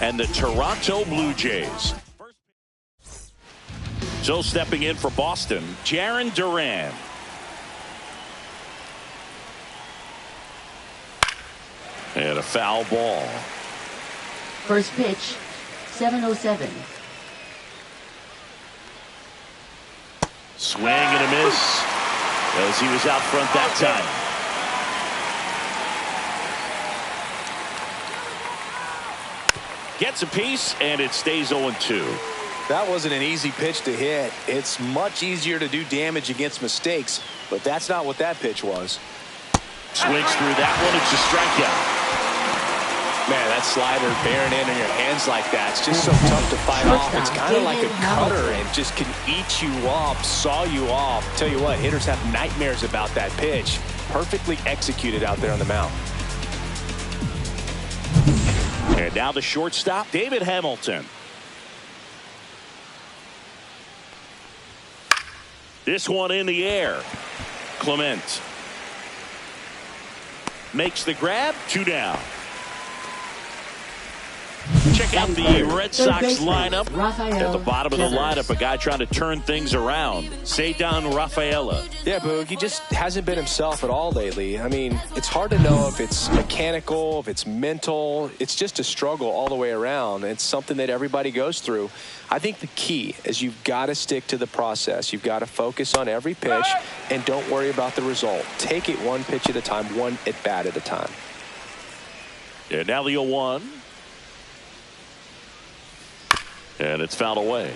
and the Toronto Blue Jays. So stepping in for Boston, Jarren Duran. And a foul ball. First pitch, 7:07. Swing and a miss as he was out front that time. Gets a piece and it stays 0-2. That wasn't an easy pitch to hit. It's much easier to do damage against mistakes, but that's not what that pitch was. Swings through that one. It's a strikeout. Man, that slider bearing in your hands like that, it's just so tough to fight off. It's kind of like a cutter and just can eat you up, saw you off. Tell you what, hitters have nightmares about that pitch. Perfectly executed out there on the mound. And now the shortstop, David Hamilton. This one in the air. Clement makes the grab, 2 down. Check out the Red Sox lineup. At the bottom of the lineup, a guy trying to turn things around. Ceddanne Rafaela. Yeah, Boog, he just hasn't been himself at all lately. I mean, it's hard to know if it's mechanical, if it's mental. It's just a struggle all the way around. It's something that everybody goes through. I think the key is you've got to stick to the process. You've got to focus on every pitch and don't worry about the result. Take it one pitch at a time, one at bat at a time. And now the 0-1. And it's fouled away.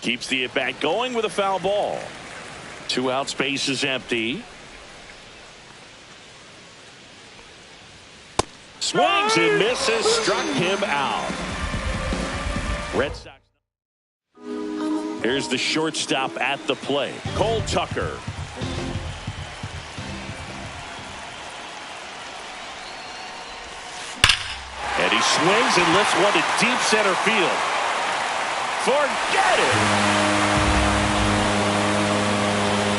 Keeps the at-bat going with a foul ball. 2 out, space is empty. Swings and misses, struck him out. Red Sox. Here's the shortstop at the plate, Cole Tucker. And he swings and lifts one to deep center field. Forget it!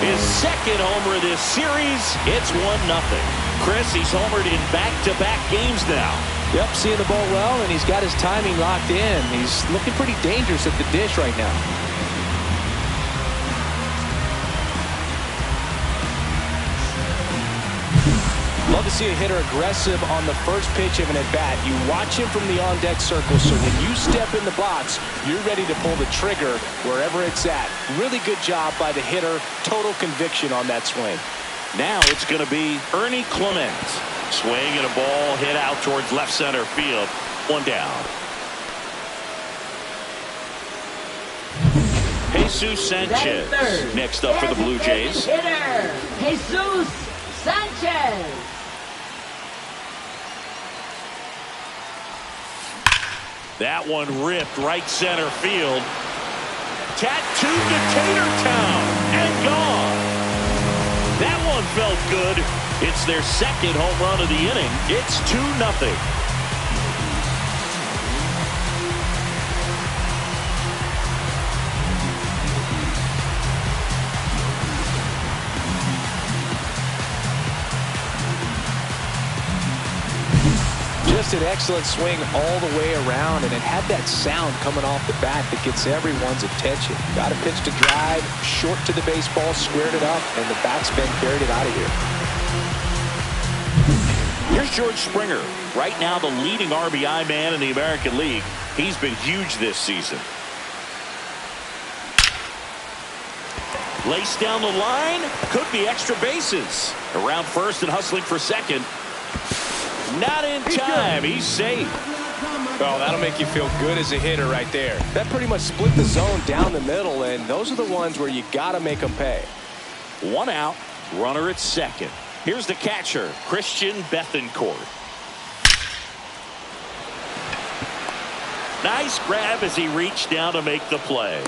His second homer of this series. It's 1-0. Chris, he's homered in back-to-back games now. Yep, seeing the ball well, and he's got his timing locked in. He's looking pretty dangerous at the dish right now. Love to see a hitter aggressive on the first pitch of an at-bat. You watch him from the on-deck circle, so when you step in the box, you're ready to pull the trigger wherever it's at. Really good job by the hitter. Total conviction on that swing. Now it's going to be Ernie Clement. Swing and a ball hit out towards left center field. 1 down. Jesus Sanchez next up for the Blue Jays. Hitter, Jesus Sanchez. That one ripped right center field. Tattooed to Tatertown and gone. That one felt good. It's their second home run of the inning. It's 2-0. Just an excellent swing all the way around, and it had that sound coming off the bat that gets everyone's attention. Got a pitch to drive, short to the baseball, squared it up, and the batsman carried it out of here. Here's George Springer, right now the leading RBI man in the American League. He's been huge this season. Laced down the line, could be extra bases. Around first and hustling for second. Not in time. He's safe. Well, that'll make you feel good as a hitter right there. That pretty much split the zone down the middle, and those are the ones where you got to make them pay. 1 out, runner at second. Here's the catcher, Christian Bethancourt. Nice grab as he reached down to make the play.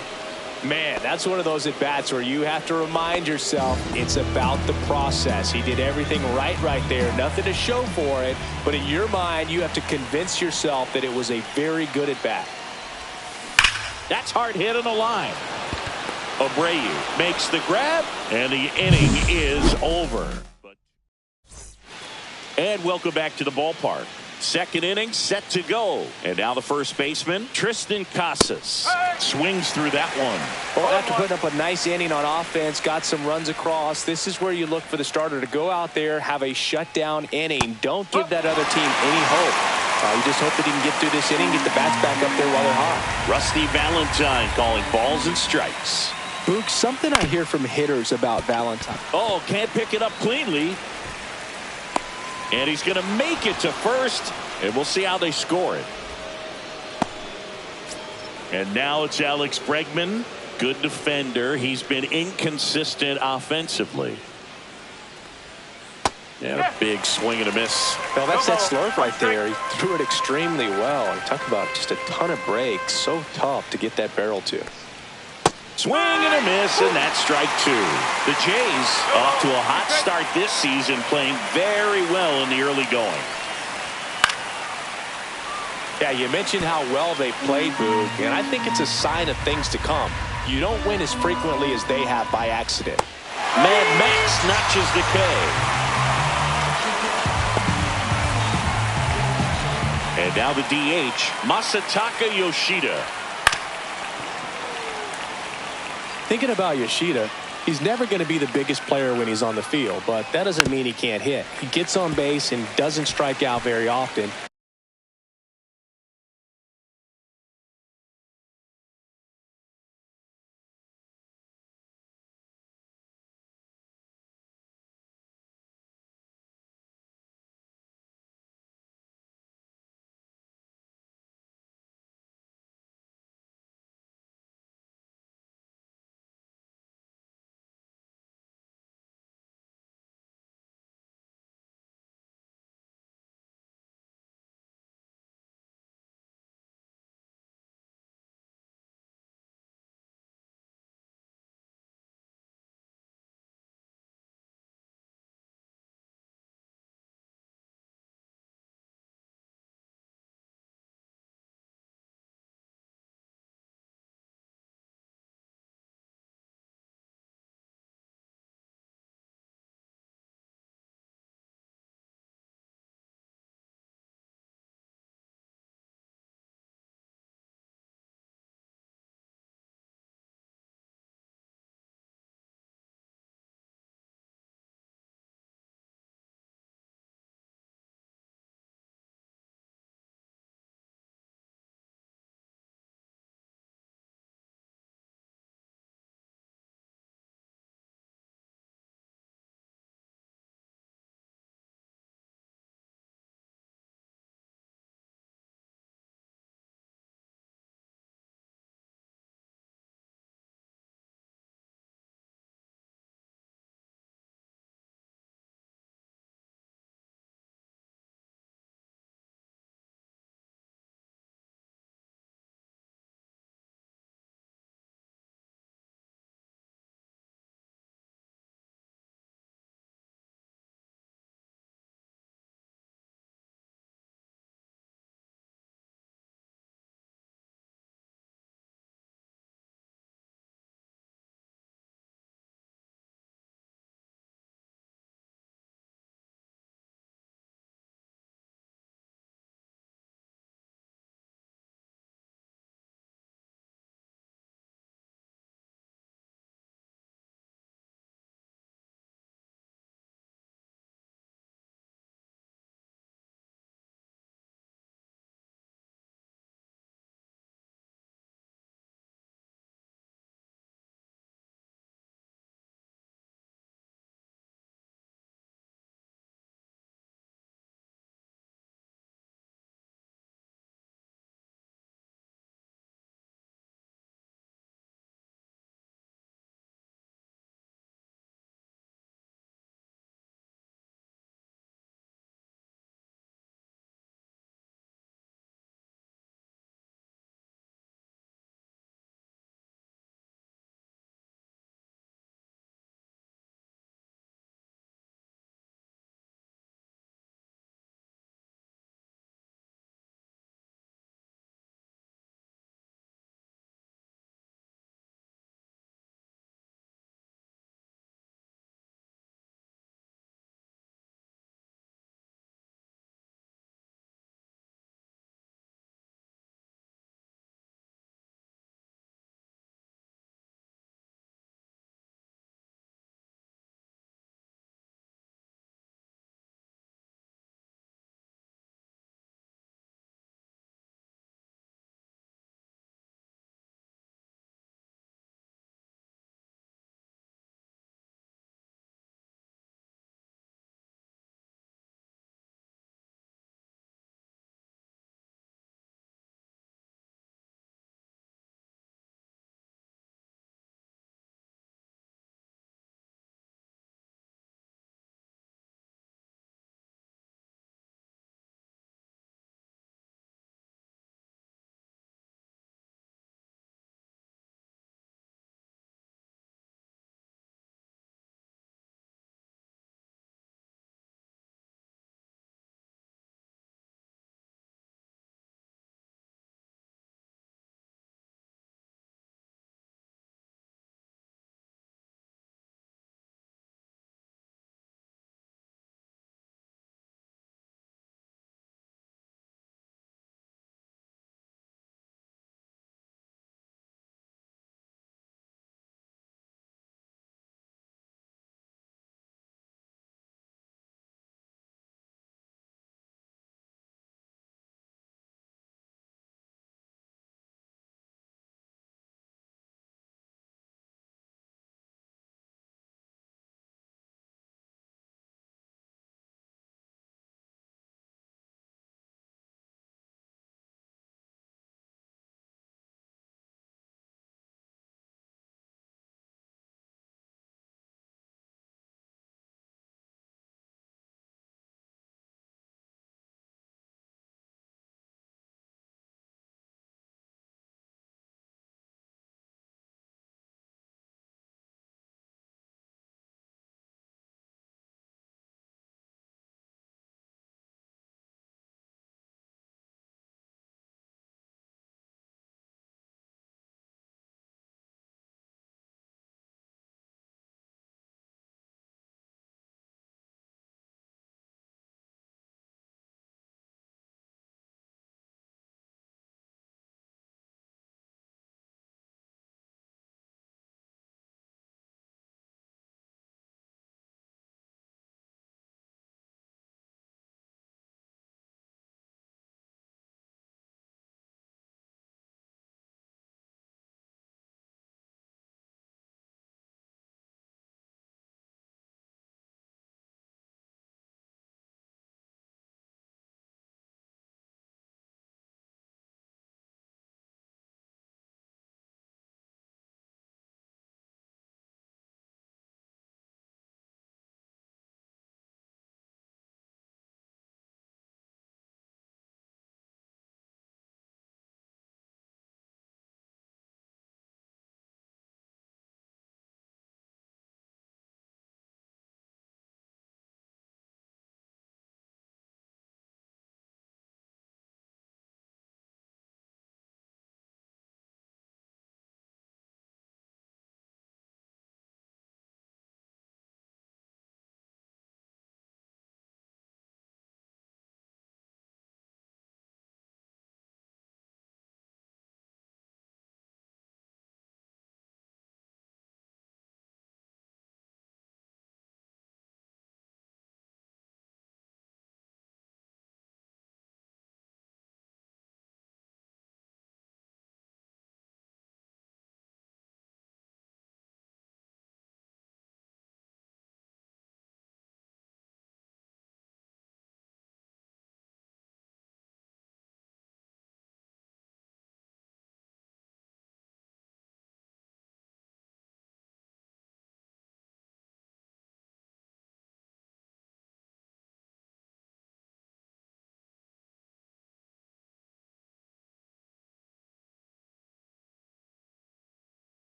Man, that's one of those at-bats where you have to remind yourself it's about the process. He did everything right there. Nothing to show for it, but in your mind, you have to convince yourself that it was a very good at-bat. That's hard hit on the line. Abreu makes the grab, and the inning is over. And welcome back to the ballpark. Second inning set to go. And now the first baseman, Tristan Casas, swings through that one. Well, after putting up a nice inning on offense, got some runs across, this is where you look for the starter to go out there, have a shutdown inning. Don't give that other team any hope. You just hope that he can get through this inning, get the bats back up there while they're hot. Rusty Valentine calling balls and strikes. Boog, something I hear from hitters about Valentine. Oh, can't pick it up cleanly. And he's going to make it to first, and we'll see how they score it. And now it's Alex Bregman, good defender. He's been inconsistent offensively. And a big swing and a miss. Well, that's that slurve right there. He threw it extremely well. And talk about just a ton of breaks. So tough to get that barrel to. Swing and a miss, and that's strike two. The Jays off to a hot start this season, playing very well in the early going. Yeah, you mentioned how well they played, Boog, and I think it's a sign of things to come. You don't win as frequently as they have by accident. Mad Max notches the K. And now the DH, Masataka Yoshida. Thinking about Yoshida, he's never going to be the biggest player when he's on the field, but that doesn't mean he can't hit. He gets on base and doesn't strike out very often.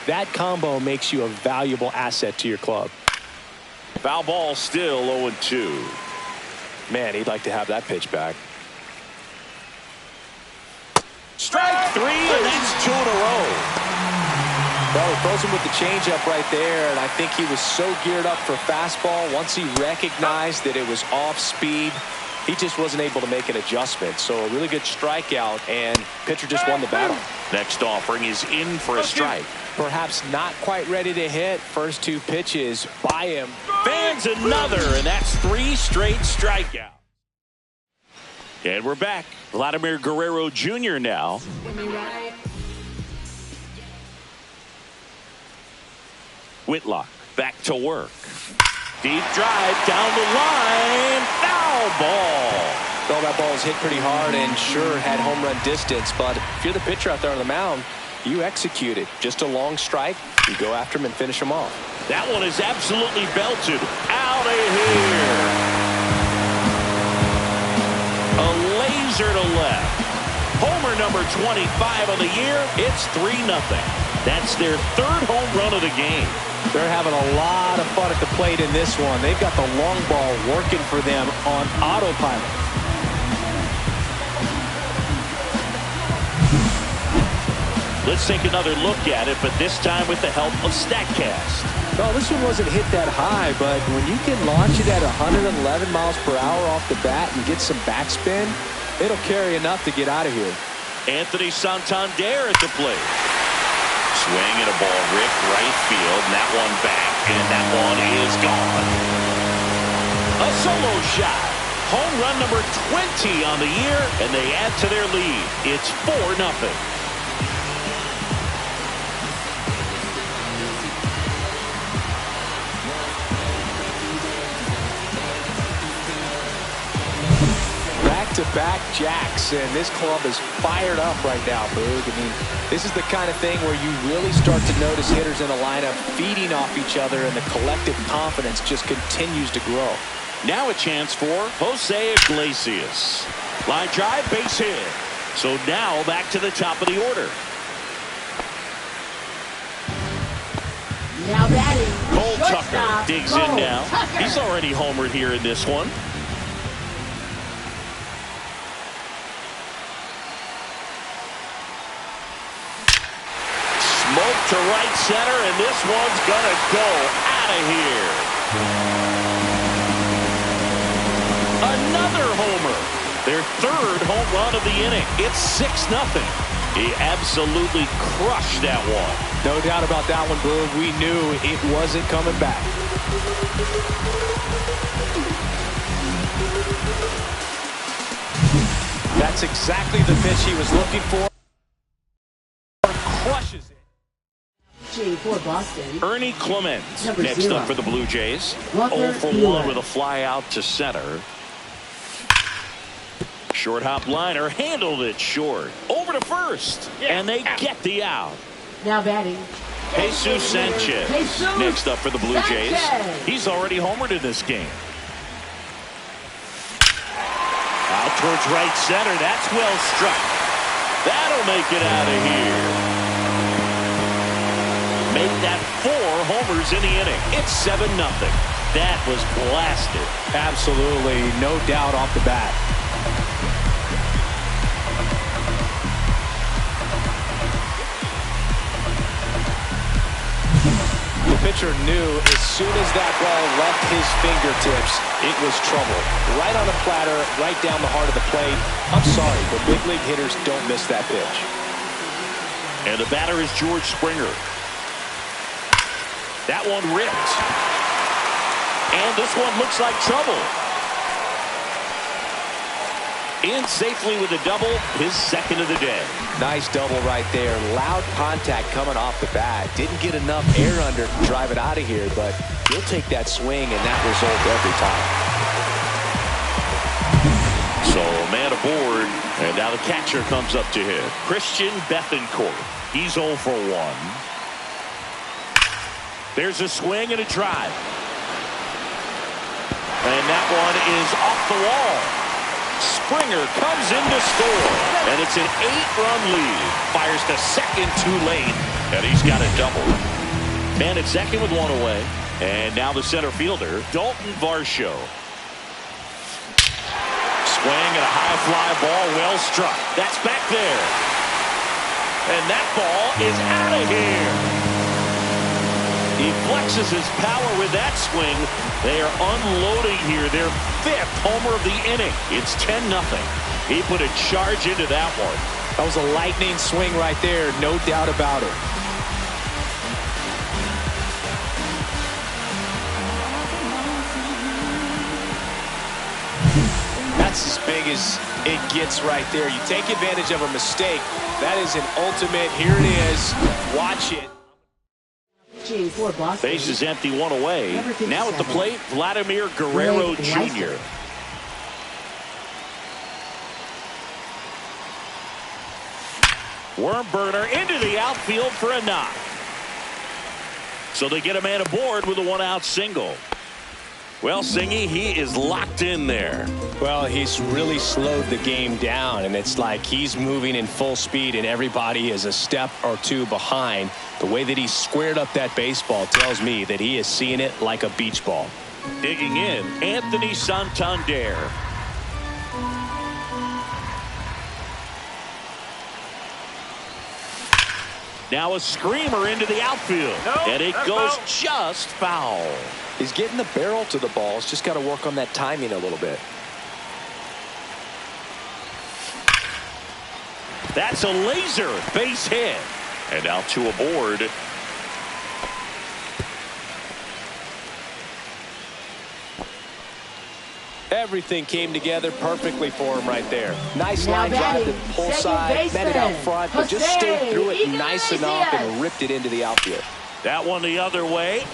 that combo makes you a valuable asset to your club. Foul ball, still 0-2. Man, he'd like to have that pitch back. Strike 3, and that's 2 in a row. Well, he throws him with the changeup right there, and I think he was so geared up for fastball. Once he recognized that it was off speed, he just wasn't able to make an adjustment. So a really good strikeout, and pitcher just won the battle. Next offering is in for a strike. Perhaps not quite ready to hit. First 2 pitches by him. Fans another, and that's 3 straight strikeouts. And we're back. Vladimir Guerrero Jr. now. Whitlock back to work. Deep drive down the line. Foul ball. Well, that ball was hit pretty hard and sure had home run distance. But if you're the pitcher out there on the mound, you execute it. Just a long strike. You go after him and finish him off. That one is absolutely belted. Out of here. A laser to left. Homer number 25 of the year. It's 3-0. That's their 3rd home run of the game. They're having a lot of fun at the plate in this one. They've got the long ball working for them on autopilot. Let's take another look at it, but this time with the help of StatCast. Well, this one wasn't hit that high, but when you can launch it at 111 miles per hour off the bat and get some backspin, it'll carry enough to get out of here. Anthony Santander at the plate. Swing and a ball ripped right field, and that one back, and that one is gone. A solo shot. Home run number 20 on the year, and they add to their lead. It's 4-0. Back-to-back jacks, and this club is fired up right now, Boog. I mean, this is the kind of thing where you really start to notice hitters in a lineup feeding off each other, and the collective confidence just continues to grow. Now a chance for Jose Iglesias. Line drive, base hit. So now back to the top of the order. Now batting. Cole Tucker Shortstop, digs Cole in now. Tucker. He's already homered here in this one. Smoke to right center, and this one's gonna go out of here. Another homer. Their 3rd home run of the inning. It's 6-0. He absolutely crushed that one. No doubt about that one, Boog. We knew it wasn't coming back. That's exactly the pitch he was looking for. Crushes it. For Boston. Ernie Clement Number next 0. up for the Blue Jays. Walker 0 for Buehler. 1 with a fly out to center. Short hop liner handled it short. Over to first. And they get the out. Now batting. Jesus Sanchez Jesus next up for the Blue Jays. Sanchez. He's already homered in this game. Out towards right center. That's well struck. That'll make it out of here. Make that 4 homers in the inning. It's 7-0. That was blasted. Absolutely, no doubt off the bat. The pitcher knew as soon as that ball left his fingertips, it was trouble. Right on the platter, right down the heart of the plate. I'm sorry, but big league hitters don't miss that pitch. And the batter is George Springer. That one ripped. And this one looks like trouble. In safely with a double, his 2nd of the day. Nice double right there. Loud contact coming off the bat. Didn't get enough air under to drive it out of here, but he'll take that swing and that result every time. So man aboard, and now the catcher comes up to hit. Christian Bethancourt. He's 0 for 1. There's a swing and a drive. And that one is off the wall. Springer comes in to score. And it's an 8-run lead. Fires to second too late. And he's got a double. Man at second with one away. And now the center fielder, Dalton Varsho. Swing and a high fly ball, well struck. That's back there. And that ball is out of here. He flexes his power with that swing. They are unloading here. Their 5th homer of the inning. It's 10-0. He put a charge into that one. That was a lightning swing right there, no doubt about it. That's as big as it gets right there. You take advantage of a mistake. That is an ultimate. Here it is. Watch it. For Boston. Base is empty, one away. Now at the plate, Vladimir Guerrero Jr. Worm burner into the outfield for a knock. So they get a man aboard with a 1-out single. Well, Singy, he is locked in there. Well, he's really slowed the game down, and it's like he's moving in full speed, and everybody is a step or two behind. The way that he squared up that baseball tells me that he is seeing it like a beach ball. Digging in, Anthony Santander. Now a screamer into the outfield. And it goes just foul. He's getting the barrel to the ball. He's just got to work on that timing a little bit. That's a laser base hit. And now 2 aboard. Everything came together perfectly for him right there. Nice line drive to the pull side, met it out front, but just stayed through it nice enough and ripped it into the outfield. That one the other way.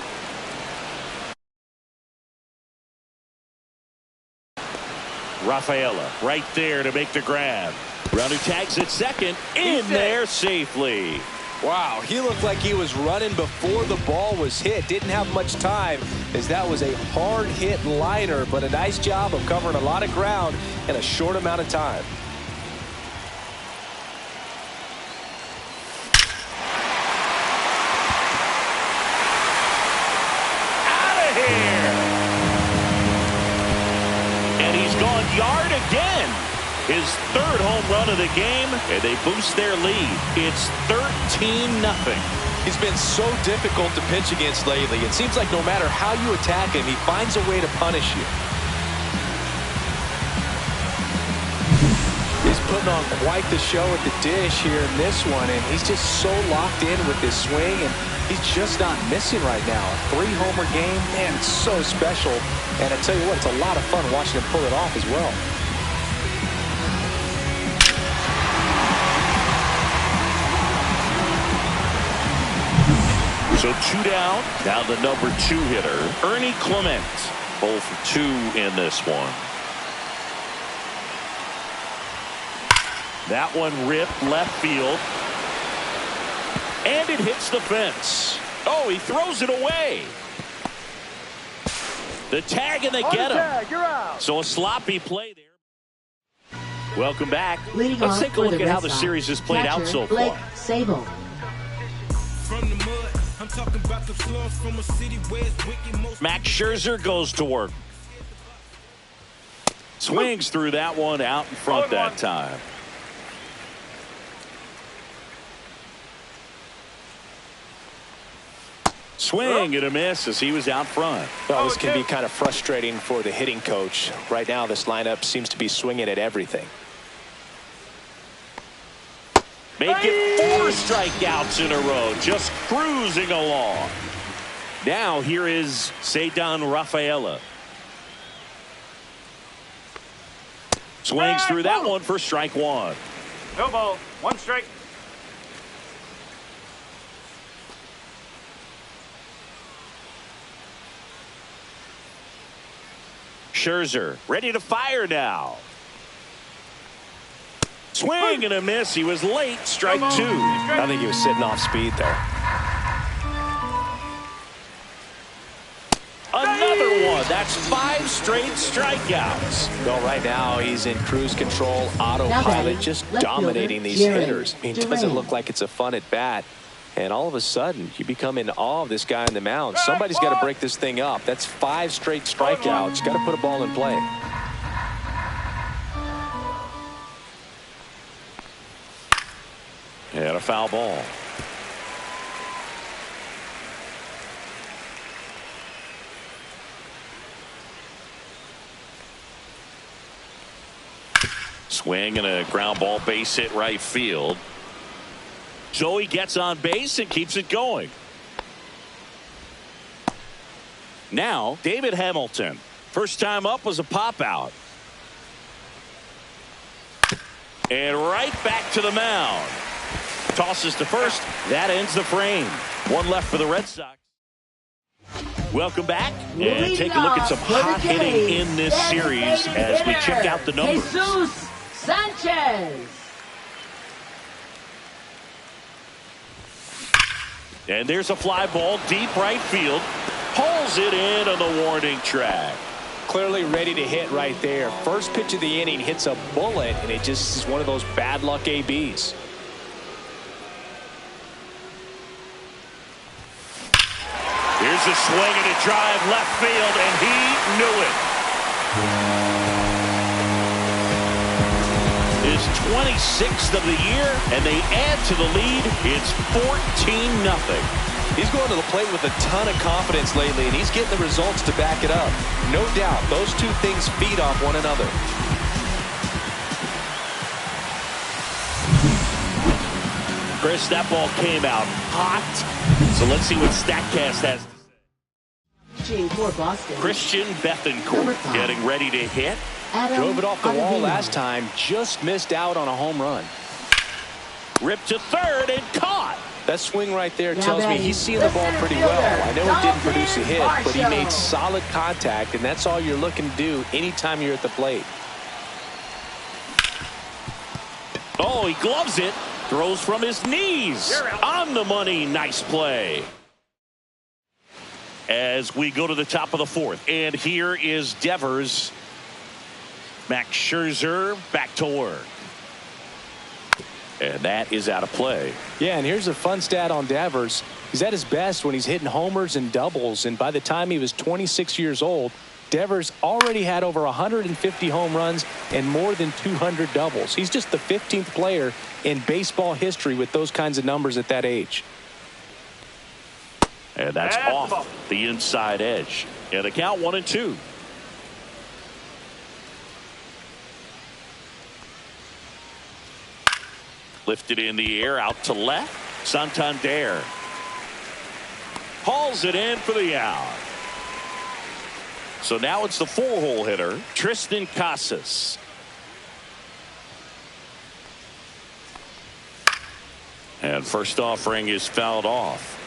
Rafaela right there to make the grab. Runner tags at second, in there safely. Wow, he looked like he was running before the ball was hit. Didn't have much time, as that was a hard hit liner, but a nice job of covering a lot of ground in a short amount of time. Out of here! And he's gone yard again. His 3rd home run of the game, and they boost their lead. It's 13-0. He's been so difficult to pitch against lately. It seems like no matter how you attack him, he finds a way to punish you. He's putting on quite the show at the dish here in this one, and he's just so locked in with his swing, and he's just not missing right now. A 3-homer game, man, it's so special. And I tell you what, it's a lot of fun watching him pull it off as well. So 2 down. Now the number 2 hitter, Ernie Clement. 0 for 2 in this one. That one ripped left field. And it hits the fence. Oh, he throws it away. The tag, and they get him. You're out. So a sloppy play there. Welcome back. Leading Let's off take a for look the at how Red the Sox, series has played out catcher so Blake far. Sable. From the mud, I'm talking about the slums from a city where it's wicked most. Max Scherzer goes to work. Swings through that one out in front that time. Swing and a miss as he was out front. Well, this can be kind of frustrating for the hitting coach. Right now, this lineup seems to be swinging at everything. Make it 4 strikeouts in a row, just cruising along. Now here is Ceddanne Rafaela. Swings through that one for strike 1. No ball. 1 strike. Scherzer ready to fire now. Swing and a miss. He was late. Strike 2. I think he was sitting off speed there. Another one. That's 5 straight strikeouts. Well, right now he's in cruise control, autopilot, just dominating these hitters. I mean, it doesn't look like it's a fun at bat. And all of a sudden, you become in awe of this guy on the mound. Somebody's got to break this thing up. That's 5 straight strikeouts. Got to put a ball in play. And a foul ball. Swing and a ground ball, base hit right field. Joey gets on base and keeps it going. Now, David Hamilton. First time up was a pop out. And right back to the mound. Tosses to first. That ends the frame. One left for the Red Sox. Welcome back and take a look at some hot hitting in this series as we check out the numbers. Jesus Sanchez. And there's a fly ball deep right field. Pulls it in on the warning track. Clearly ready to hit right there. First pitch of the inning hits a bullet, and it just is one of those bad luck ABs. Here's a swing and a drive left field, and he knew it. His 26th of the year, and they add to the lead. It's 14-0. He's going to the plate with a ton of confidence lately, and he's getting the results to back it up. No doubt, those two things feed off one another. Chris, that ball came out hot. So let's see what StatCast has to say. For Boston. Christian Bethancourt getting ready to hit. Drove it off the wall last time. Just missed out on a home run. Ripped to third and caught. That swing right there tells me he's seeing the ball pretty well. I know it didn't produce a hit, but he made solid contact, and that's all you're looking to do anytime you're at the plate. Oh, he gloves it. Throws from his knees. On the money. Nice play. As we go to the top of the fourth. And here is Devers. Max Scherzer back to work. And that is out of play. Yeah, and here's a fun stat on Devers. He's at his best when he's hitting homers and doubles. And by the time he was 26 years old, Devers already had over 150 home runs and more than 200 doubles. He's just the 15th player in baseball history with those kinds of numbers at that age. And that's off the inside edge. And the count 1-2. Lifted in the air out to left. Santander hauls it in for the out. So now it's the 4-hole hitter, Tristan Casas. And first offering is fouled off.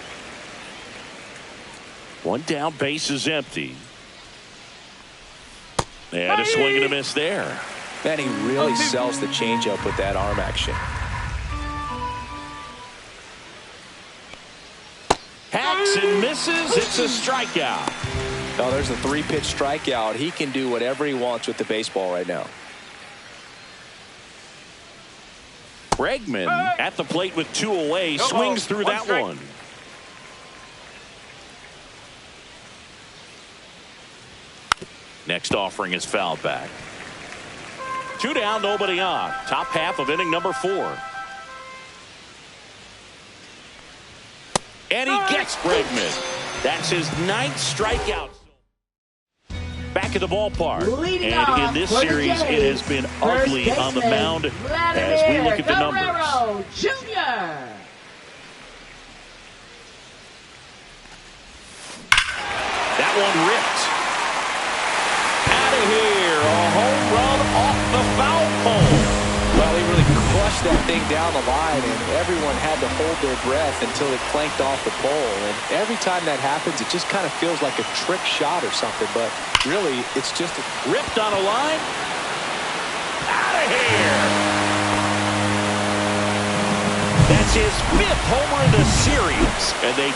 One down, base is empty. And a swing and a miss there. Man, he really sells the changeup with that arm action. Hacks and misses. It's a strikeout. Oh, there's a 3-pitch strikeout. He can do whatever he wants with the baseball right now. Bregman at the plate with 2 away. Swings through that one. Next offering is fouled back. 2 down, nobody on. Top half of inning number 4. And he gets Bregman. That's his 9th strikeout. Back at the ballpark. And in this series, it has been ugly on the mound as we look at the numbers. Jr. That one ripped. Out of here. A home run off the foul pole. Well, he really crushed that thing down the line, and everyone had to hold their breath until it clanked off the pole. And every time that happens, it just kind of feels like a trick shot or something. But really, it's just ripped on a line. Out of here. That's his 5th homer in the series. And they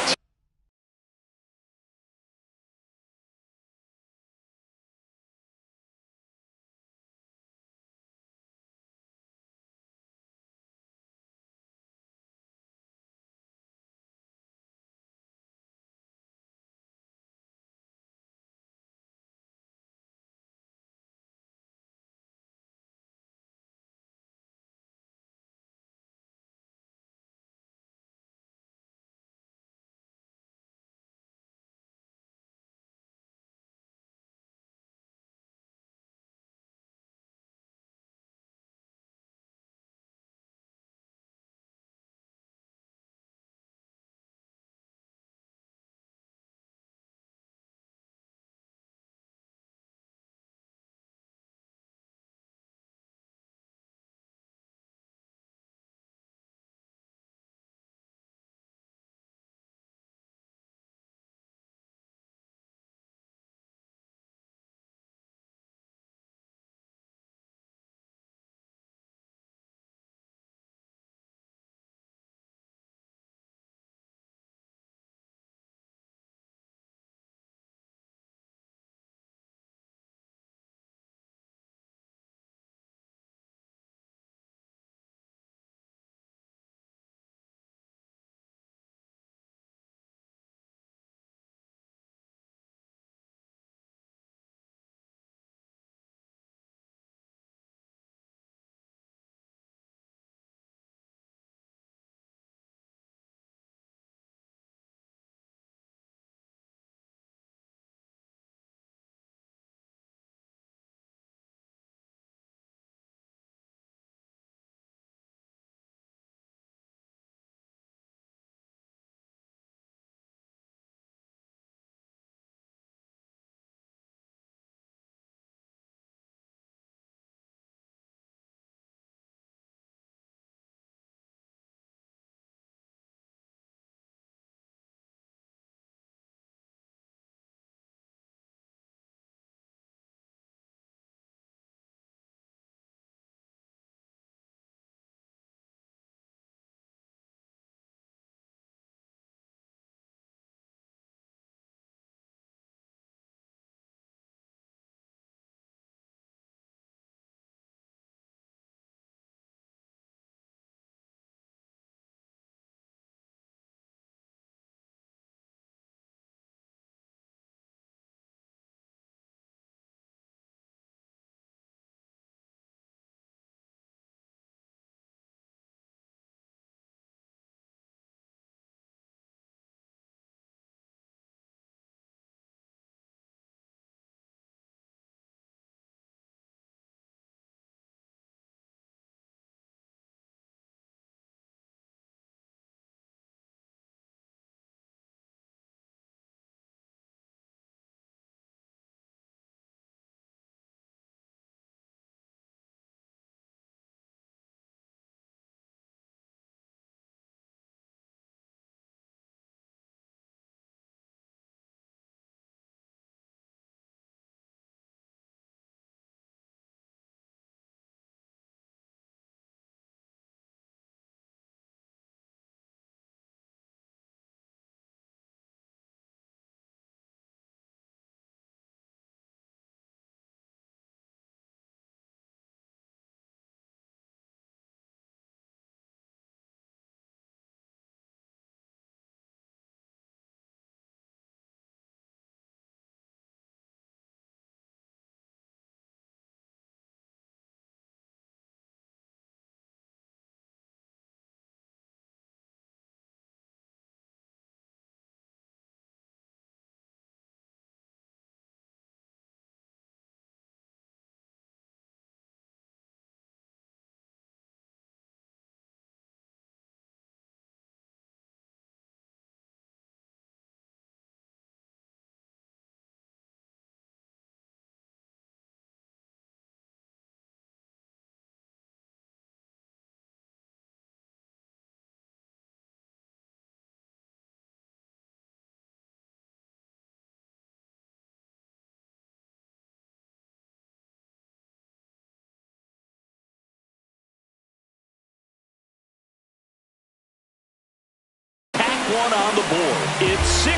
one on the board. It's 16-0.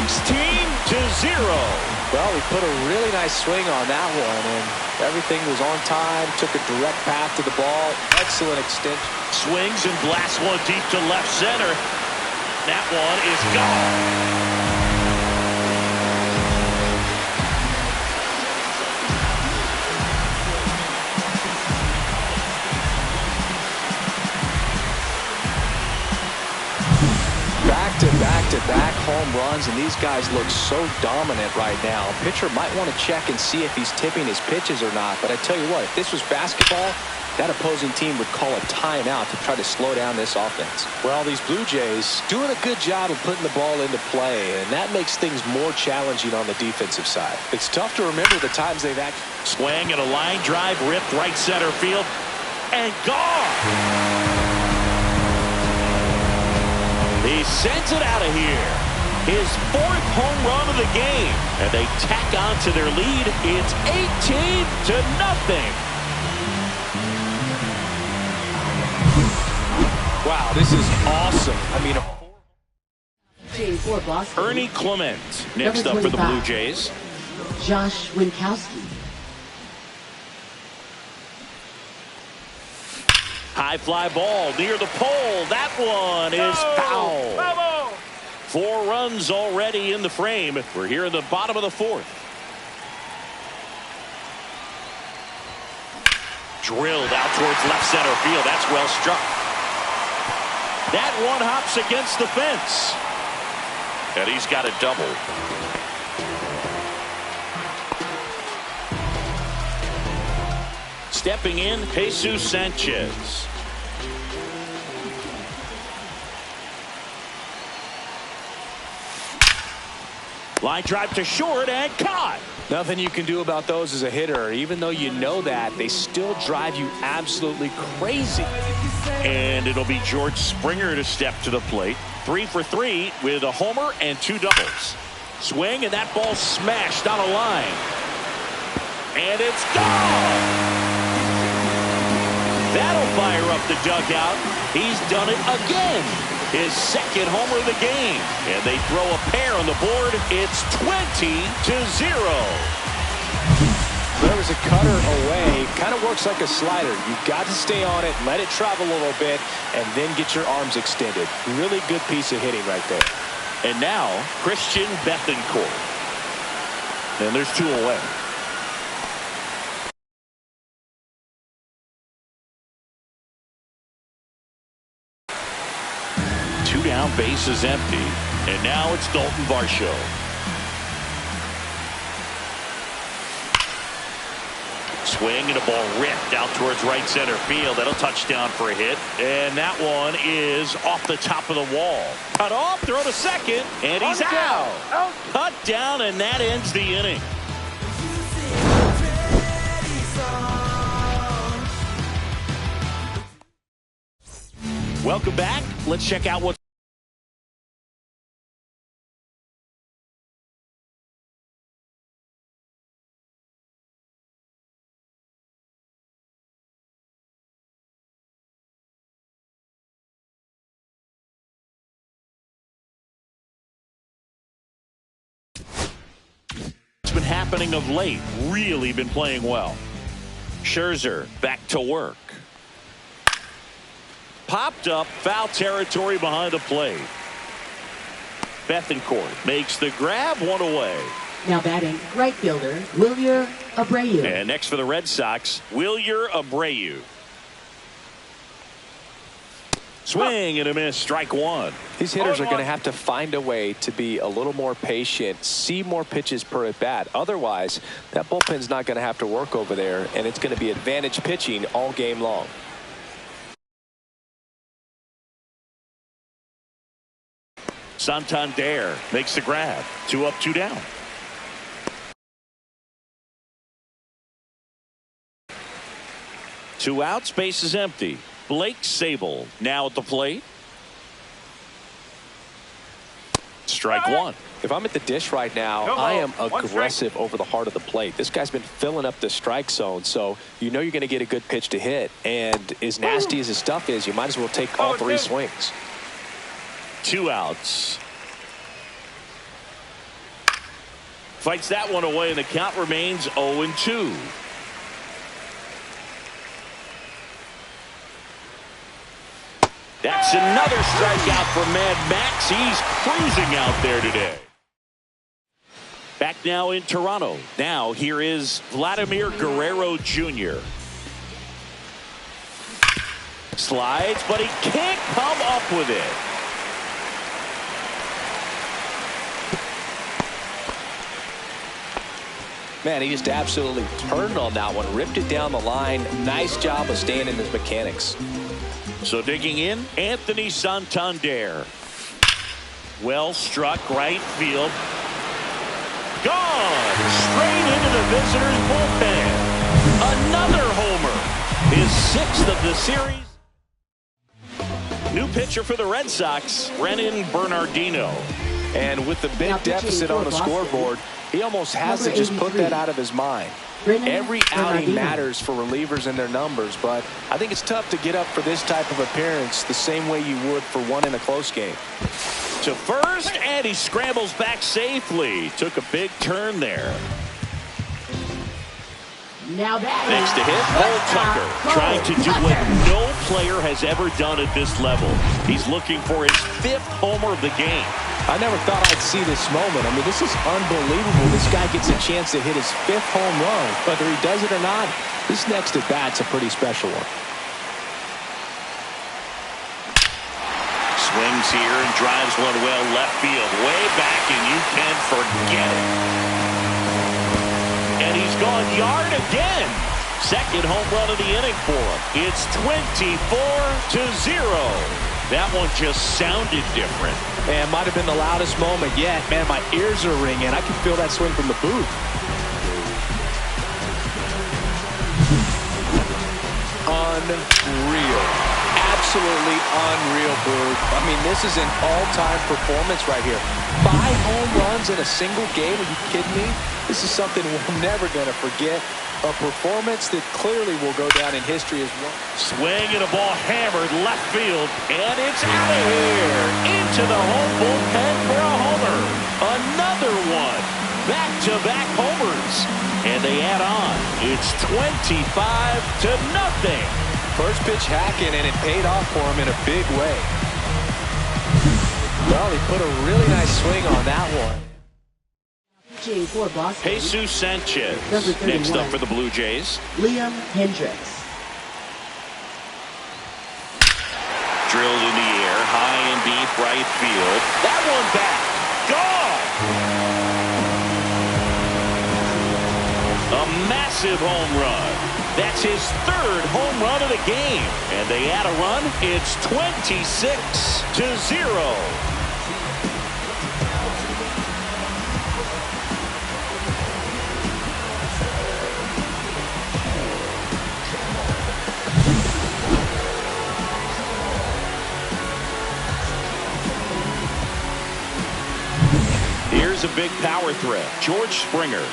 Well, he put a really nice swing on that one, and everything was on time, took a direct path to the ball. Excellent extension. Swings and blasts one deep to left center. That one is gone. Back-to-back home runs, and these guys look so dominant right now. Pitcher might want to check and see if he's tipping his pitches or not, but I tell you what, if this was basketball, that opposing team would call a timeout to try to slow down this offense. Well, these Blue Jays doing a good job of putting the ball into play, and that makes things more challenging on the defensive side. It's tough to remember the times they've actually swing and a line drive ripped right center field and gone. He sends it out of here. His 4th home run of the game. And they tack on to their lead. It's 18-0. Wow, this is awesome. I mean, Ernie Clement next up for the Blue Jays. Josh Winkowski. High fly ball near the pole. That one is foul. Bravo. 4 runs already in the frame. We're here in the bottom of the 4th. Drilled out towards left center field. That's well struck. That one hops against the fence. And he's got a double. Stepping in, Jesus Sanchez. Line drive to short and caught. Nothing you can do about those as a hitter. Even though you know that, they still drive you absolutely crazy. And it'll be George Springer to step to the plate. 3 for 3 with a homer and 2 doubles. Swing, and that ball smashed on a line. And it's gone. That'll fire up the dugout. He's done it again. His 2nd homer of the game. And they throw a pair on the board. It's 20-0. There was a cutter away. Kind of works like a slider. You've got to stay on it, let it travel a little bit, and then get your arms extended. Really good piece of hitting right there. And now, Christian Bethancourt. And there's 2 away. Down, base is empty, and now it's Dalton Varsho. Swing and a ball ripped out towards right center field. That'll touch down for a hit, and that one is off the top of the wall. Cut off, throw to second, and he's out. Cut down, and that ends the inning. Welcome back. Let's check out what's been happening of late. Really been playing well. Scherzer back to work. Popped up, foul territory behind the plate. Bethancourt makes the grab, 1 away. Now batting, right fielder, Wilyer Abreu. And next for the Red Sox, Wilyer Abreu. Swing and a miss, strike 1. These hitters are going to have to find a way to be a little more patient, see more pitches per at bat. Otherwise, that bullpen's not going to have to work over there, and it's going to be advantage pitching all game long. Santander makes the grab. 2 up, 2 down. Two outs, base is empty. Blake Sabol now at the plate. Strike 1. If I'm at the dish right now, I am aggressive over the heart of the plate. This guy's been filling up the strike zone, so you know you're going to get a good pitch to hit. And as nasty as his stuff is, you might as well take all 3 swings. 2 outs. Fights that one away, and the count remains 0-2. That's another strikeout for Mad Max. He's cruising out there today. Back now in Toronto. Now here is Vladimir Guerrero Jr. Slides, but he can't come up with it. Man, he just absolutely turned on that one, ripped it down the line. Nice job of staying in his mechanics. So digging in, Anthony Santander. Well struck, right field. Gone! Straight into the visitors' bullpen. Another homer. His 6th of the series. New pitcher for the Red Sox, Renan Bernardino. And with the big deficit on the scoreboard, he almost has to just put that out of his mind. Every outing matters for relievers and their numbers, but I think it's tough to get up for this type of appearance the same way you would for one in a close game. To first, and he scrambles back safely. Took a big turn there. Now that Next to hit, Cole Tucker, trying to do what no player has ever done at this level. He's looking for his 5th homer of the game. I never thought I'd see this moment. I mean, this is unbelievable. This guy gets a chance to hit his 5th home run. Whether he does it or not, this next at bat's a pretty special one. Swings here and drives one well left field. Way back, and you can forget it. And he's gone yard again. 2nd home run of the inning for him. It's 24-0. That one just sounded different. Man, might have been the loudest moment yet. Man, my ears are ringing. I can feel that swing from the booth. Unreal. Absolutely unreal, Booth. I mean, this is an all-time performance right here. 5 home runs in a single game. Are you kidding me? This is something we're never going to forget. A performance that clearly will go down in history as one. Swing and a ball hammered left field, and it's out of here. Into the home bullpen for a homer. Another one. Back-to-back homers. And they add on. It's 25-0. First pitch hacking, and it paid off for him in a big way. Well, he put a really nice swing on that one. Jesus Sanchez next up for the Blue Jays. Liam Hendricks. Drilled in the air, high and deep right field. That one back. Gone! A massive home run. That's his 3rd home run of the game. And they add a run. It's 26-0. Here's a big power threat. George Springer.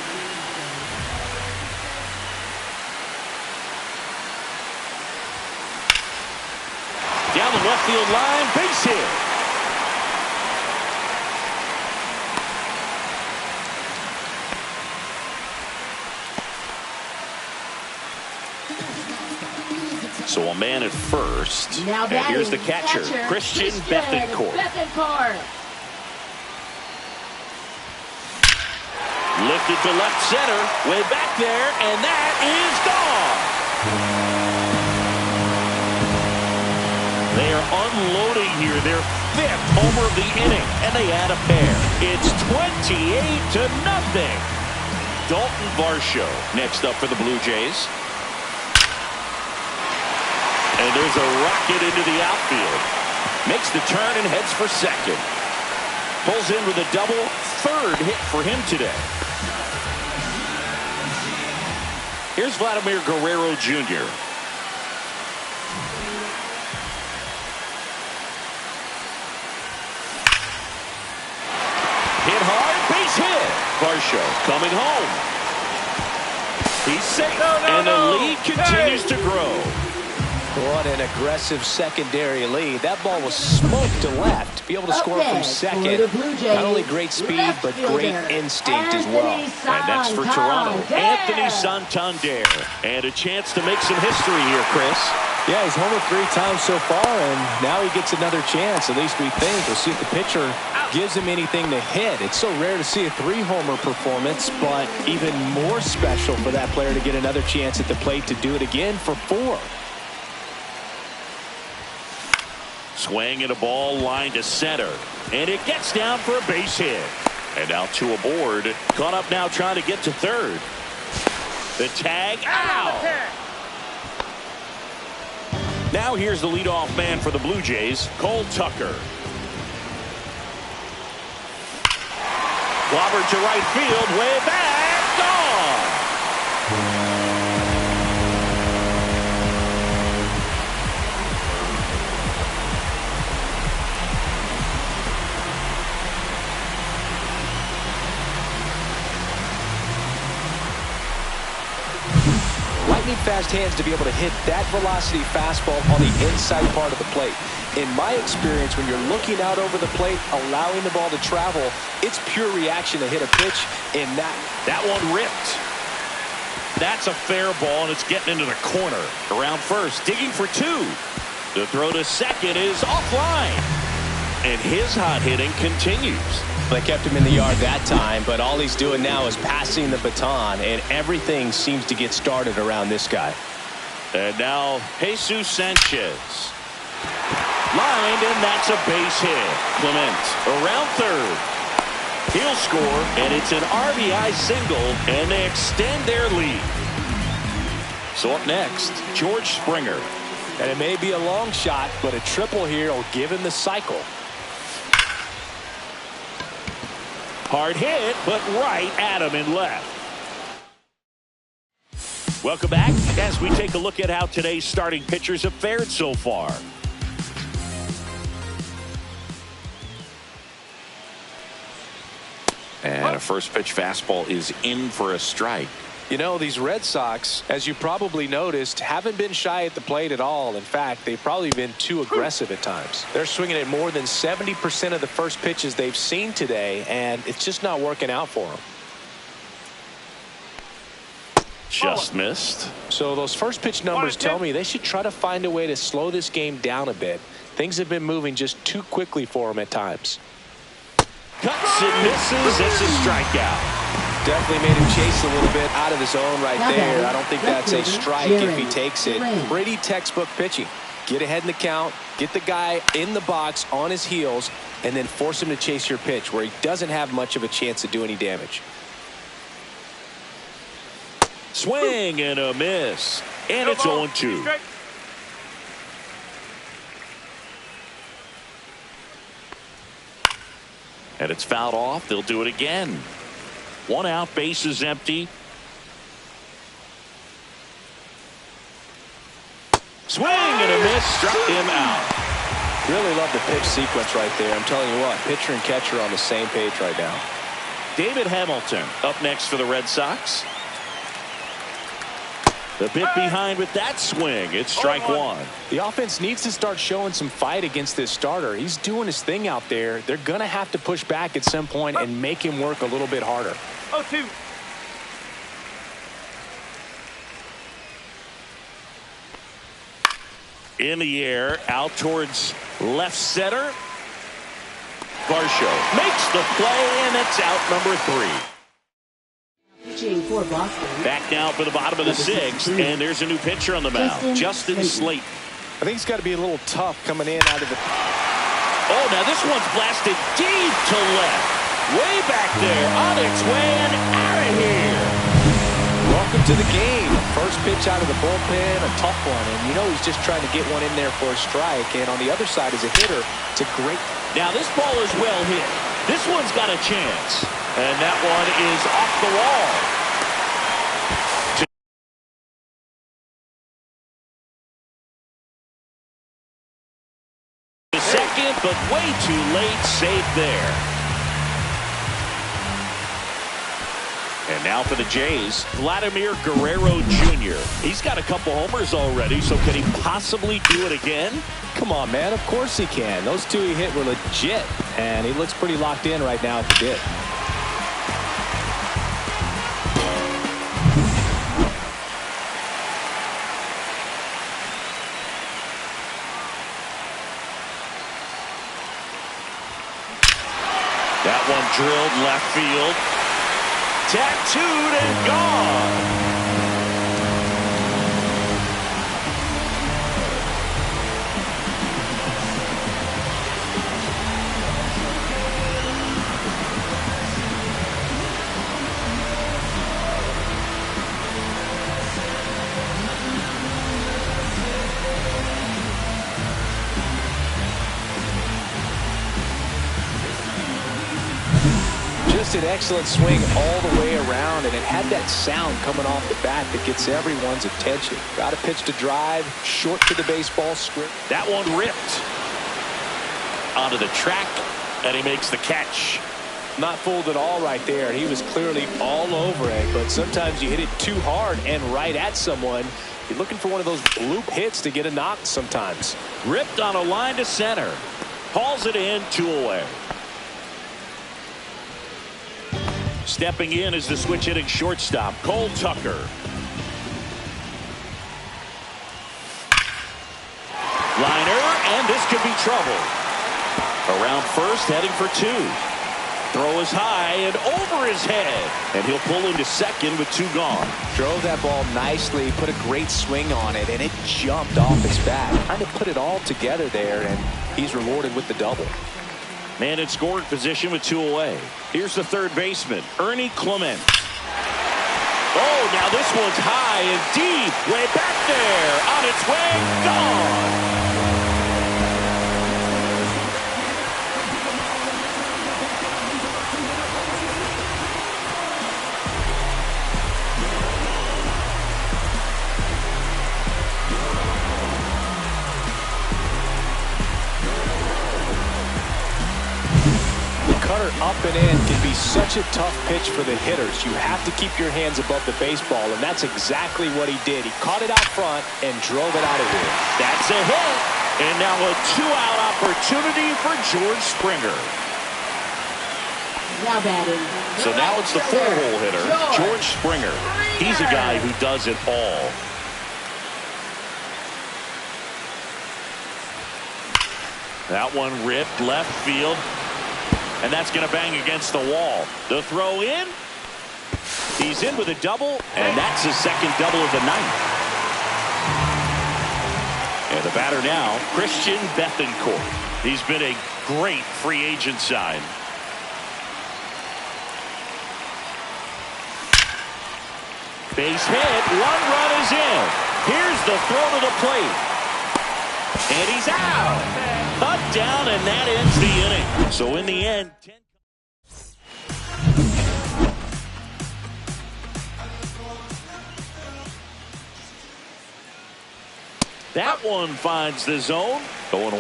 Down the left field line, base hit. So a man at first. Now and here's the catcher, Christian Bethancourt. Lifted to left center, way back there, and that is gone. They are unloading here, their 5th homer of the inning, and they add a pair. It's 28-0. Dalton Varsho next up for the Blue Jays. And there's a rocket into the outfield. Makes the turn and heads for 2nd. Pulls in with a double, 3rd hit for him today. Here's Vladimir Guerrero Jr. Hit hard, base hit. Varsho coming home. He's safe, and the lead continues to grow. What an aggressive secondary lead. That ball was smoked to left. Be able to score from second. Not only great speed, but great instinct as well. And next for Toronto, Anthony Santander. And a chance to make some history here, Chris. Yeah, he's homered 3 times so far, and now he gets another chance, at least we think. We'll see if the pitcher gives him anything to hit. It's so rare to see a 3-homer performance, but even more special for that player to get another chance at the plate to do it again for 4. Swing and a ball lined to center, and it gets down for a base hit. And now 2 aboard. Caught up now trying to get to third. The tag out. Now here's the leadoff man for the Blue Jays, Cole Tucker. Clobbered to right field, way back, gone. Lightning fast hands to be able to hit that velocity fastball on the inside part of the plate. In my experience, when you're looking out over the plate, allowing the ball to travel, it's pure reaction to hit a pitch in that. That one ripped. That's a fair ball, and it's getting into the corner. Around first, digging for 2. The throw to second is offline. And his hot hitting continues. They kept him in the yard that time, but all he's doing now is passing the baton, and everything seems to get started around this guy. And now Jesus Sanchez. Lined, and that's a base hit. Clement around third. He'll score, and it's an RBI single, and they extend their lead. So up next, George Springer. And it may be a long shot, but a triple here will give him the cycle. Hard hit, but right at him in left. Welcome back as we take a look at how today's starting pitchers have fared so far. And a first pitch fastball is in for a strike. You know, these Red Sox, as you probably noticed, haven't been shy at the plate at all. In fact, they've probably been too aggressive at times. They're swinging at more than 70% of the first pitches they've seen today, and it's just not working out for them. Just missed. So those first pitch numbers tell me they should try to find a way to slow this game down a bit. Things have been moving just too quickly for them at times. Cuts and misses. It's a strikeout. Definitely made him chase a little bit out of his zone right there. I don't think that's a strike if he takes it. Pretty textbook pitching. Get ahead in the count, get the guy in the box on his heels, and then force him to chase your pitch where he doesn't have much of a chance to do any damage. Swing and a miss. And it's 0-2. And it's fouled off. They'll do it again. 1 out, base is empty. Swing and a miss, struck him out. Really love the pitch sequence right there. I'm telling you what, pitcher and catcher on the same page right now. David Hamilton up next for the Red Sox. The bit behind with that swing. It's strike 1. The offense needs to start showing some fight against this starter. He's doing his thing out there. They're going to have to push back at some point and make him work a little bit harder. 0-2. In the air, out towards left center. Varsho makes the play, and it's out number 3. For Boston. Back now for the bottom of the 6th, and there's a new pitcher on the mound, Justin Slate. I think it's got to be a little tough coming in out of the. Oh, now this one's blasted deep to left. Way back there, on its way and out of here. Welcome to the game. First pitch out of the bullpen, a tough one, and you know he's just trying to get one in there for a strike. And on the other side as a hitter, it's a great. Now this ball is well hit. This one's got a chance. And that one is off the wall. To second, but way too late. Safe there. And And now for the Jays, Vladimir Guerrero Jr. He's got a couple homers already, so can he possibly do it again? Come on, man. Of course he can. Those two he hit were legit, and he looks pretty locked in right now at the bit. That one drilled left field. Tattooed and gone. Just an excellent swing all the way around, and it had that sound coming off the bat that gets everyone's attention. Got a pitch to drive, short to the baseball script. That one ripped onto the track, and he makes the catch. Not fooled at all right there. He was clearly all over it, but sometimes you hit it too hard and right at someone. You're looking for one of those bloop hits to get a knock sometimes. Ripped on a line to center. Hauls it in, 2 away. Stepping in is the switch hitting shortstop, Cole Tucker. Liner, and this could be trouble. Around first, heading for 2. Throw is high and over his head, and he'll pull into second with 2 gone. Drove that ball nicely, put a great swing on it, and it jumped off his bat. Trying to put it all together there, and he's rewarded with the double. Man in scoring position with 2 away. Here's the third baseman, Ernie Clement. Oh, now this one's high and deep, way back there, on its way, gone. Cutter up and in can be such a tough pitch for the hitters. You have to keep your hands above the baseball, and that's exactly what he did. He caught it out front and drove it out of here. That's a hit. And now a 2-out opportunity for George Springer. Now batting. So now it's the 4-hole hitter, George Springer. He's a guy who does it all. That one ripped left field. And that's going to bang against the wall. The throw in. He's in with a double, and that's his second double of the night. And the batter now, Christian Bethancourt. He's been a great free agent sign. Base hit, 1 run is in. Here's the throw to the plate. And he's out. Cut down, and that ends the inning. So in the end, that one finds the zone. 0-1.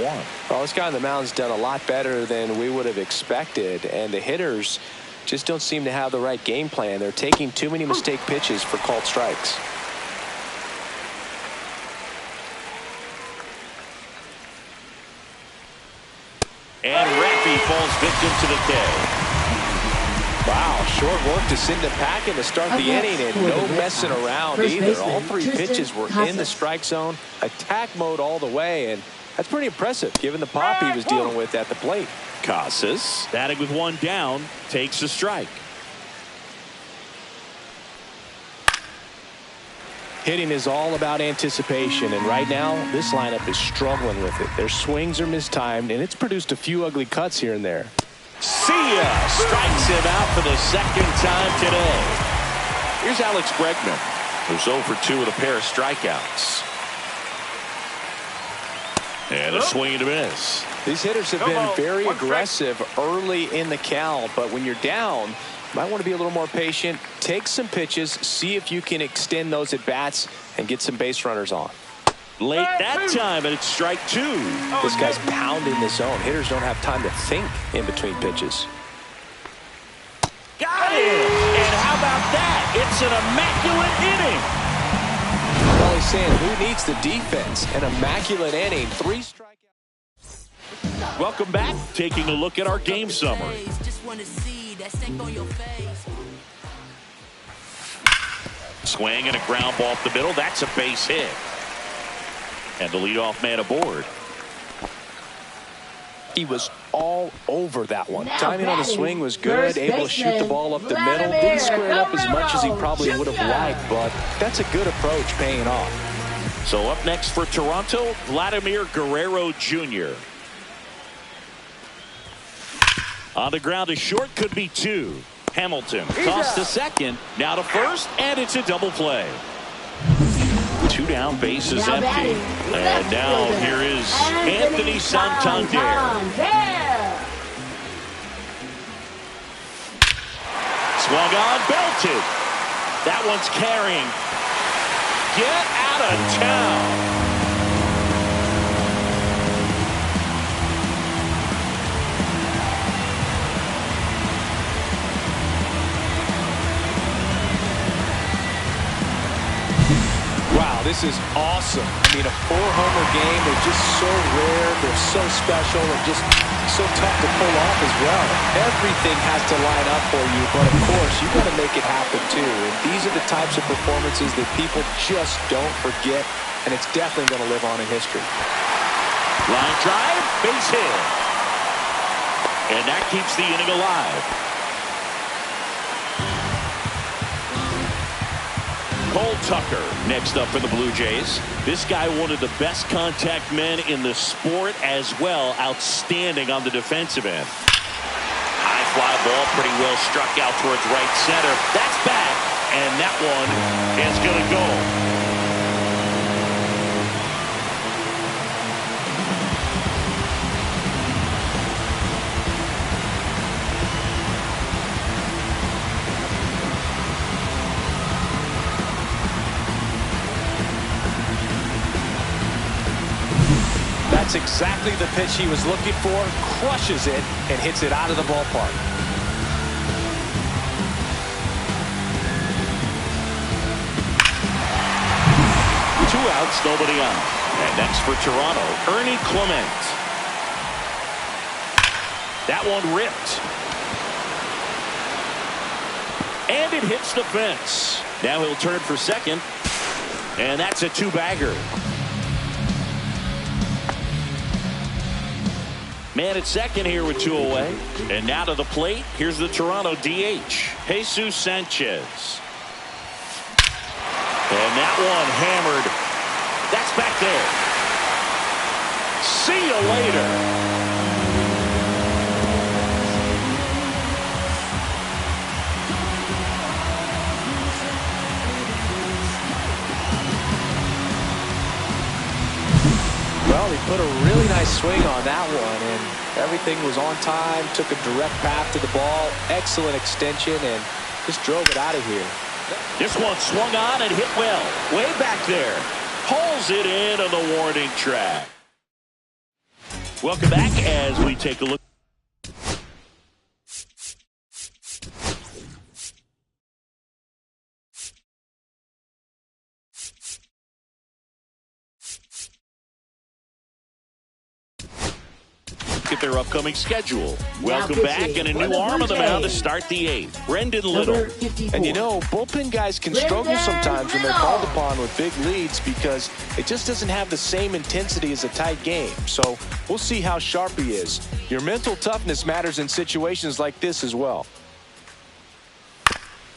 Well, this guy on the mound's done a lot better than we would have expected, and the hitters just don't seem to have the right game plan. They're taking too many mistake pitches for called strikes. And Raffy falls victim to the K. Wow, short work to send him packing to start the inning, and no messing around either. All 3 pitches were in the strike zone, attack mode all the way, and that's pretty impressive given the pop he was dealing with at the plate. Casas, batting with 1 down, takes a strike. Hitting is all about anticipation, and right now this lineup is struggling with it. Their swings are mistimed, and it's produced a few ugly cuts here and there. See ya! Strikes him out for the second time today. Here's Alex Bregman, who's 0 for 2 with a pair of strikeouts. And a swing and a miss. These hitters have been very aggressive early in the count, but when you're down, you might want to be a little more patient. Take some pitches, see if you can extend those at bats and get some base runners on. Late that time, and it's strike 2. This guy's pounding the zone. Hitters don't have time to think in between pitches. Got it! And how about that? That's an immaculate inning. Well, he's saying, who needs the defense? An immaculate inning. 3 strikeouts. Welcome back. Taking a look at our game summary. Swing and a ground ball up the middle. That's a base hit. And the leadoff man aboard. He was all over that one. Timing on the swing was good, able to shoot the ball up the middle. Didn't square it up as much as he probably would have liked, but that's a good approach paying off. So up next for Toronto, Vladimir Guerrero Jr. On the ground to short, could be 2. Hamilton tossed to second, now to first, and it's a double play. 2 down, bases empty. And now here is Anthony Santander. Swung on, belted. That one's carrying. Get out of town. Wow, this is awesome. I mean, a 4-homer game, they're just so rare, they're so special, and just so tough to pull off as well. Everything has to line up for you, but of course, you've got to make it happen too. And these are the types of performances that people just don't forget, and it's definitely going to live on in history. Line drive, base hit. And that keeps the inning alive. Cole Tucker next up for the Blue Jays. This guy, one of the best contact men in the sport as well. Outstanding on the defensive end. High fly ball, pretty well struck out towards right center. That's back, and that one is going to go. That's exactly the pitch he was looking for. Crushes it and hits it out of the ballpark. Two outs, nobody on. And next for Toronto, Ernie Clement. That one ripped. And it hits the fence. Now he'll turn for second. And that's a 2-bagger. Man at second here with 2 away. And now to the plate. Here's the Toronto DH, Jesus Sanchez. And that one hammered. That's back there. See you later. Well, he put a really nice swing on that one, and everything was on time, took a direct path to the ball, excellent extension, and just drove it out of here. This one swung on and hit well. Way back there. Pulls it in on the warning track. Welcome back as we take a look. At their upcoming schedule. Welcome back, and a new arm on the mound to start the 8th. Brendan Little. And you know, bullpen guys can struggle sometimes when they're called upon with big leads because it just doesn't have the same intensity as a tight game. So we'll see how sharp he is. Your mental toughness matters in situations like this as well.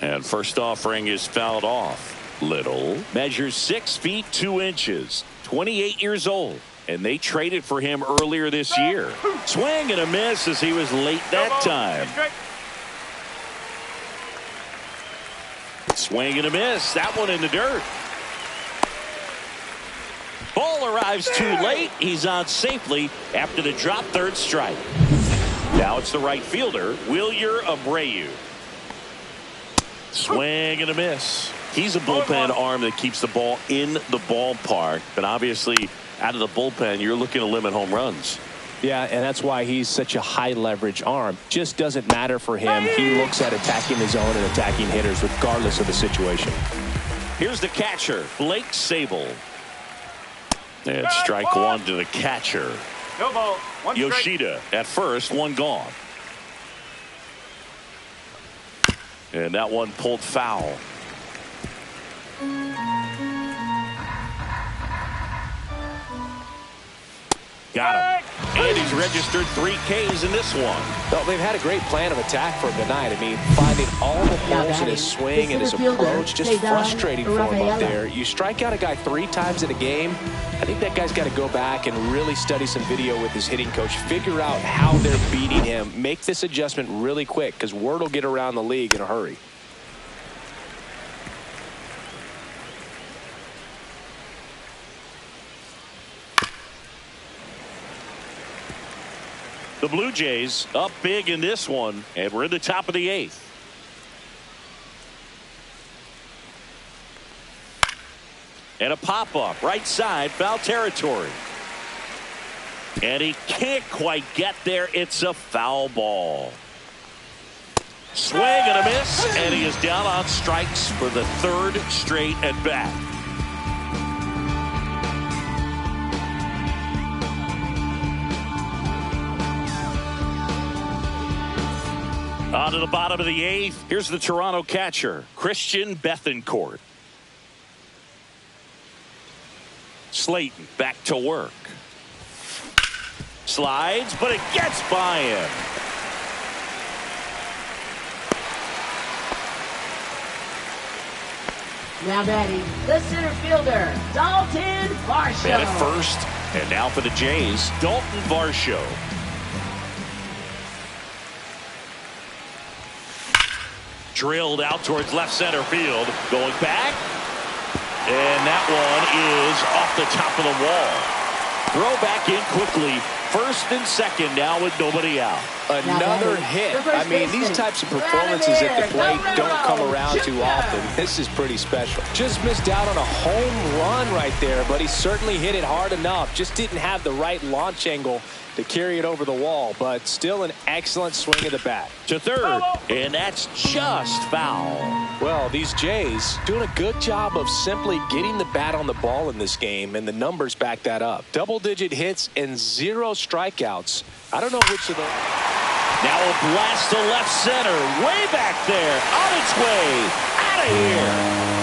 And first offering is fouled off. Little measures 6 feet 2 inches, 28 years old. And they traded for him earlier this year. Swing and a miss as he was late that time. Swing and a miss. That one in the dirt. Ball arrives too late. He's on safely after the drop, 3rd strike. Now it's the right fielder, Wilyer Abreu. Swing and a miss. He's a bullpen arm that keeps the ball in the ballpark, but obviously out of the bullpen, you're looking to limit home runs. Yeah, and that's why he's such a high leverage arm. Just doesn't matter for him. He looks at attacking his own and attacking hitters regardless of the situation. Here's the catcher, Blake Sable. And strike one to the catcher. No ball. One strike. Yoshida at first, one gone. And that one pulled foul. Got him. And he's registered 3 Ks in this one. Well, they've had a great plan of attack for him tonight. I mean, finding all the holes in his swing and his approach, just frustrating for him up there. You strike out a guy 3 times in a game, I think that guy's got to go back and really study some video with his hitting coach, figure out how they're beating him, make this adjustment really quick because word will get around the league in a hurry. The Blue Jays up big in this one, and we're in the top of the 8th. And a pop-up, right side, foul territory. And he can't quite get there. It's a foul ball. Swing and a miss, and he is down on strikes for the 3rd straight at bat. On to the bottom of the 8th. Here's the Toronto catcher, Christian Bethancourt. Slayton back to work. Slides, but it gets by him. Now batting, the center fielder, Dalton Varsho. Man at first, and now for the Jays, Dalton Varsho. Drilled out towards left center field. Going back. And that one is off the top of the wall. Throw back in quickly. First and second now with nobody out. Another hit. I mean, these types of performances at the plate don't come around too often. This is pretty special. Just missed out on a home run right there, but he certainly hit it hard enough. Just didn't have the right launch angle to carry it over the wall, but still an excellent swing of the bat. To third, and that's just foul. Well, these Jays doing a good job of simply getting the bat on the ball in this game, and the numbers back that up. Double-digit hits and 0 strikeouts. I don't know which of the... Now a blast to left center, way back there, on its way, out of here.